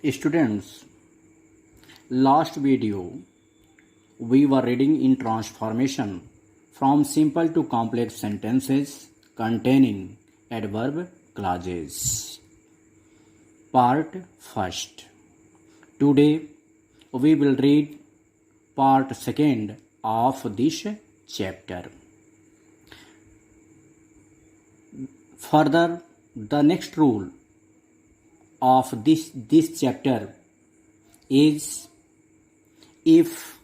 Students, last video we were reading in transformation from simple to complex sentences containing adverb clauses. Part first. Today we will read part second of this chapter. Further, the next rule of this chapter is if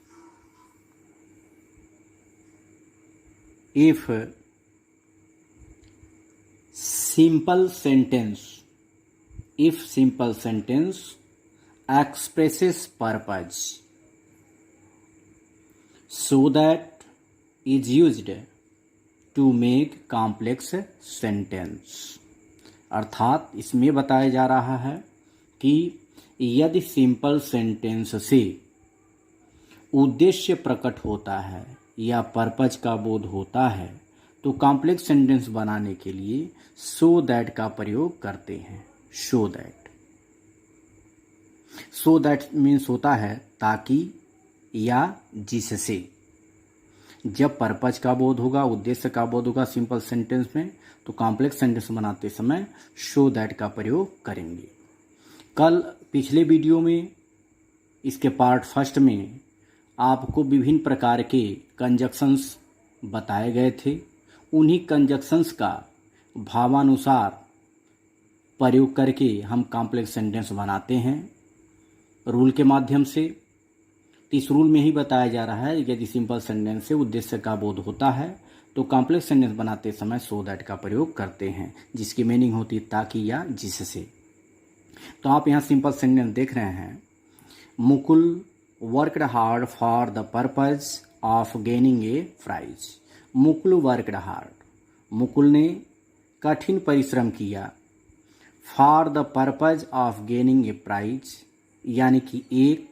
simple sentence expresses purpose, so that is used to make complex sentence. अर्थात इसमें बताया जा रहा है कि यदि simple sentence से उद्देश्य प्रकट होता है या पर्पज का बोध होता है तो कॉम्प्लेक्स सेंटेंस बनाने के लिए सो दैट का प्रयोग करते हैं. सो दैट मीन्स होता है ताकि या जिससे. जब पर्पज का बोध होगा, उद्देश्य का बोध होगा सिंपल सेंटेंस में, तो कॉम्प्लेक्स सेंटेंस बनाते समय शो दैट का प्रयोग करेंगे. कल पिछले वीडियो में इसके पार्ट फर्स्ट में आपको विभिन्न प्रकार के कंजक्शंस बताए गए थे. उन्हीं कंजक्शंस का भावानुसार प्रयोग करके हम कॉम्प्लेक्स सेंटेंस बनाते हैं रूल के माध्यम से. इस रूल में ही बताया जा रहा है यदि सिंपल सेंटेंस से उद्देश्य का बोध होता है तो कॉम्प्लेक्स सेंटेंस बनाते समय सो दैट का प्रयोग करते हैं, जिसकी मीनिंग होती है ताकि या जिससे. तो आप यहाँ सिंपल सेंटेंस देख रहे हैं. Mukul worked hard for the purpose of gaining a prize. Mukul worked hard, Mukul ने कठिन परिश्रम किया. For the purpose of gaining a prize, यानी कि एक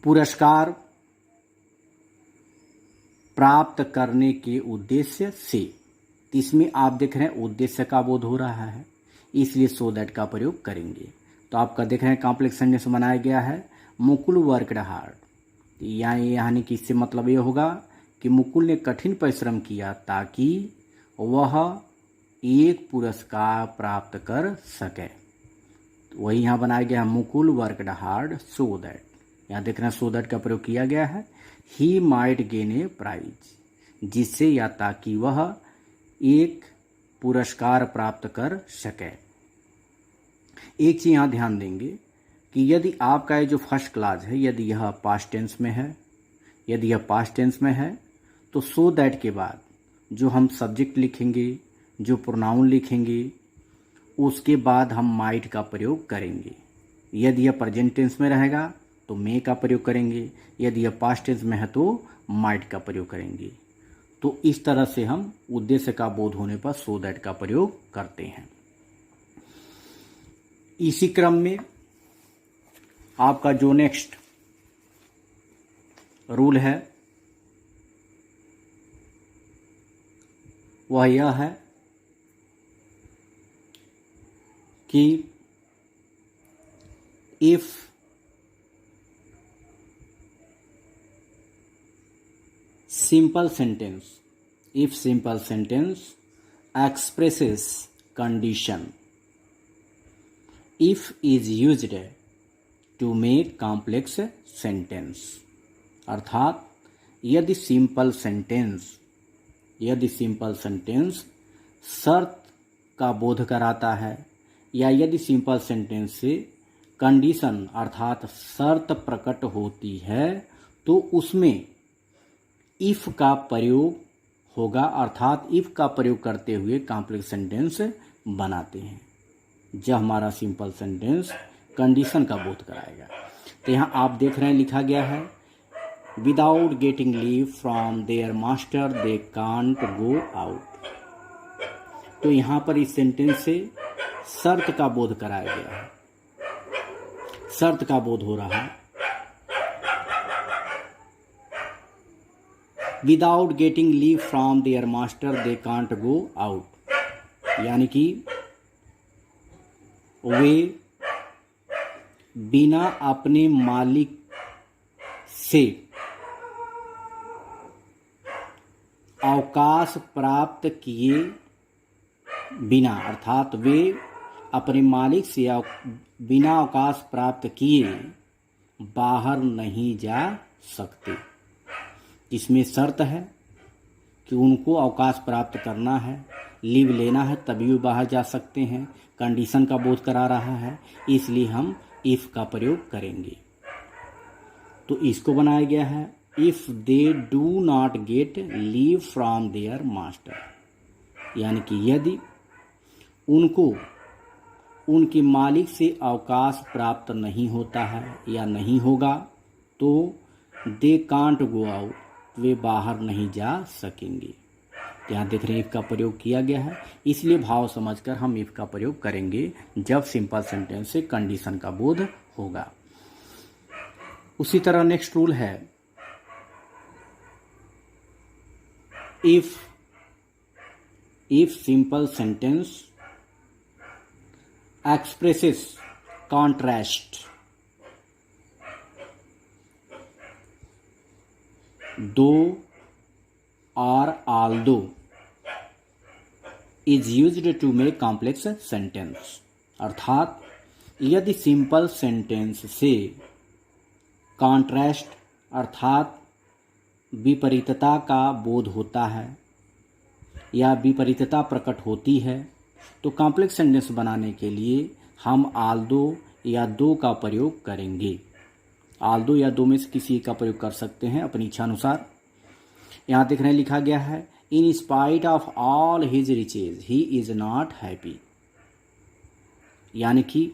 पुरस्कार प्राप्त करने के उद्देश्य से. इसमें आप देख रहे हैं उद्देश्य का बोध हो रहा है, इसलिए सो दैट का प्रयोग करेंगे. तो आपका देख रहे हैं कॉम्प्लेक्स सेंटेंस बनाया गया है मुकुल वर्कड हार्ड. यानी कि इससे मतलब ये होगा कि मुकुल ने कठिन परिश्रम किया ताकि वह एक पुरस्कार प्राप्त कर सके. वही यहाँ बनाया गया है Mukul worked hard so that. यहाँ देख रहे हैं सो दैट का प्रयोग किया गया है. He might gain a prize, जिससे या ताकि वह एक पुरस्कार प्राप्त कर सके. एक चीज यहाँ ध्यान देंगे कि यदि आपका ये जो फर्स्ट क्लास है यदि यह पास्ट टेंस में है तो सो दैट के बाद जो हम सब्जेक्ट लिखेंगे, जो प्रोनाउन लिखेंगे, उसके बाद हम माइट का प्रयोग करेंगे. यदि यह प्रेजेंट टेंस में रहेगा तो मे का प्रयोग करेंगे, यदि यह पास्ट टेंस में है तो माइट का प्रयोग करेंगे. तो इस तरह से हम उद्देश्य का बोध होने पर सो दैट का प्रयोग करते हैं. इसी क्रम में आपका जो नेक्स्ट रूल है वह यह है कि if simple sentence expresses condition, if is used to make complex sentence. अर्थात यदि सिंपल सेंटेंस शर्त का बोध कराता है या यदि सिंपल सेंटेंस से कंडीशन अर्थात शर्त प्रकट होती है तो उसमें इफ का प्रयोग होगा. अर्थात इफ का प्रयोग करते हुए कॉम्प्लेक्स सेंटेंस बनाते हैं जब हमारा सिंपल सेंटेंस कंडीशन का बोध कराएगा. तो यहाँ आप देख रहे हैं लिखा गया है without getting leave from their master they can't go out. तो यहाँ पर इस सेंटेंस से शर्त का बोध कराया गया है, शर्त का बोध हो रहा है. Without getting leave from their master they can't go out, यानी कि वे बिना अपने मालिक से अवकाश प्राप्त किए बिना, अर्थात वे अपने मालिक से बिना अवकाश प्राप्त किए बाहर नहीं जा सकते। इसमें शर्त है कि उनको अवकाश प्राप्त करना है, लीव लेना है, तभी वो बाहर जा सकते हैं। कंडीशन का बोध करा रहा है, इसलिए हम इफ का प्रयोग करेंगे। तो इसको बनाया गया है if they do not gate leave from their master, यानी कि यदि उनको उनके मालिक से अवकाश प्राप्त नहीं होता है या नहीं होगा तो दे कांट गो आउट, वे बाहर नहीं जा सकेंगे। यहाँ देख रहे हैं इफ का प्रयोग किया गया है, इसलिए भाव समझकर हम इफ का प्रयोग करेंगे जब सिंपल सेंटेंस से कंडीशन का बोध होगा। उसी तरह नेक्स्ट रूल है if simple sentence expresses contrast, though or although is used to make complex sentence, अर्थात यदि सिंपल सेंटेंस से कॉन्ट्रास्ट अर्थात विपरीतता का बोध होता है या विपरीतता प्रकट होती है तो कॉम्प्लेक्स सेंटेंस बनाने के लिए हम आल्दो या दो का प्रयोग करेंगे। आल्दो या दो में से किसी का प्रयोग कर सकते हैं अपनी इच्छा अनुसार। यहाँ देख रहे हैं लिखा गया है in spite of all his riches he is not happy, यानी कि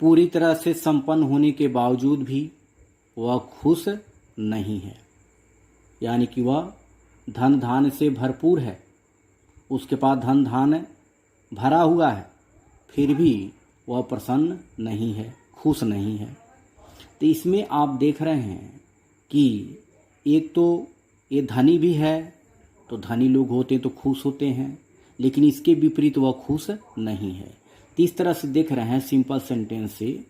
पूरी तरह से संपन्न होने के बावजूद भी वह खुश नहीं है, यानी कि वह धन धान से भरपूर है, उसके पास धन धान भरा हुआ है, फिर भी वह प्रसन्न नहीं है, खुश नहीं है। तो इसमें आप देख रहे हैं कि एक तो ये धनी भी है, तो धनी लोग होते हैं तो खुश होते हैं, लेकिन इसके विपरीत वह खुश नहीं है। तो इस तरह से देख रहे हैं सिंपल सेंटेंस से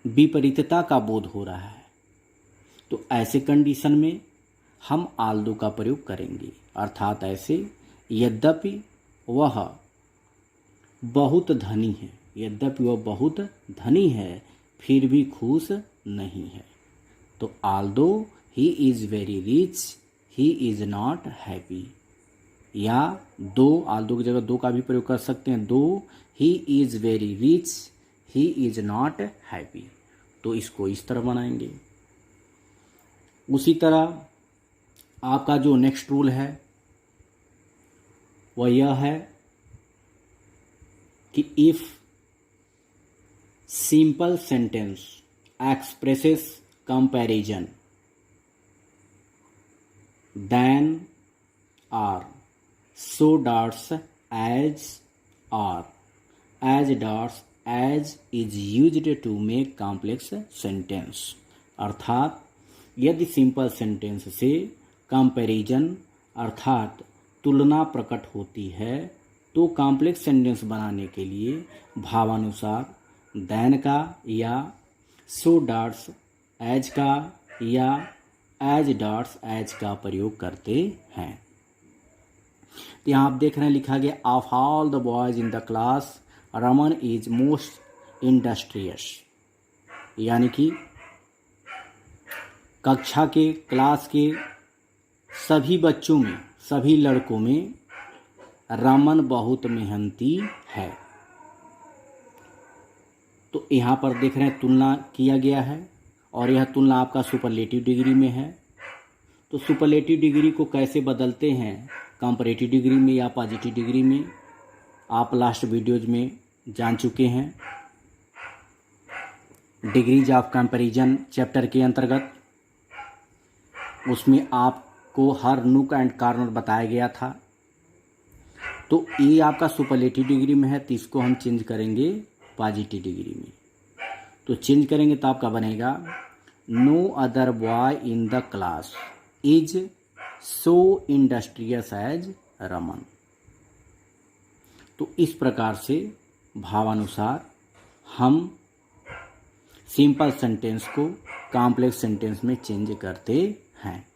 विपरीतता का बोध हो रहा है। तो ऐसे कंडीशन में हम आल्दो का प्रयोग करेंगे, अर्थात ऐसे यद्यपि वह बहुत धनी है, यद्यपि वह बहुत धनी है फिर भी खुश नहीं है। तो Aldous he is very rich he is not happy, या दो आल्दो की जगह दो का भी प्रयोग कर सकते हैं, दो he is very rich he is not happy. तो इसको इस तरह बनाएंगे। उसी तरह आपका जो नेक्स्ट रूल है वह यह है कि if simple sentence expresses comparison then or so dots as or as dots as is used to make complex sentence, अर्थात यदि सिंपल सेंटेंस से कंपैरिजन अर्थात तुलना प्रकट होती है तो कॉम्प्लेक्स सेंटेंस बनाने के लिए भावानुसार देन का या सो डॉट्स एज का या एज डॉट्स एज का प्रयोग करते हैं। तो यहाँ आप देख रहे हैं लिखा गया of all the boys in the class Raman is most industrious, यानी कि कक्षा के क्लास के सभी बच्चों में सभी लड़कों में रमन बहुत मेहनती है। तो यहाँ पर देख रहे हैं तुलना किया गया है और यह तुलना आपका सुपरलेटिव डिग्री में है। तो सुपरलेटिव डिग्री को कैसे बदलते हैं कंपैरेटिव डिग्री में या पॉजिटिव डिग्री में, आप लास्ट वीडियोज में जान चुके हैं। डिग्रीज ऑफ कंपैरिजन चैप्टर के अंतर्गत उसमें आपको हर नुक एंड कॉर्नर बताया गया था। तो ये आपका सुपरलेटिव डिग्री में है तो इसको हम चेंज करेंगे पॉजिटिव डिग्री में। तो चेंज करेंगे तो आपका बनेगा no other boy in the class is so industrious as Raman. तो इस प्रकार से भावानुसार हम सिंपल सेंटेंस को कॉम्प्लेक्स सेंटेंस में चेंज करते हैं।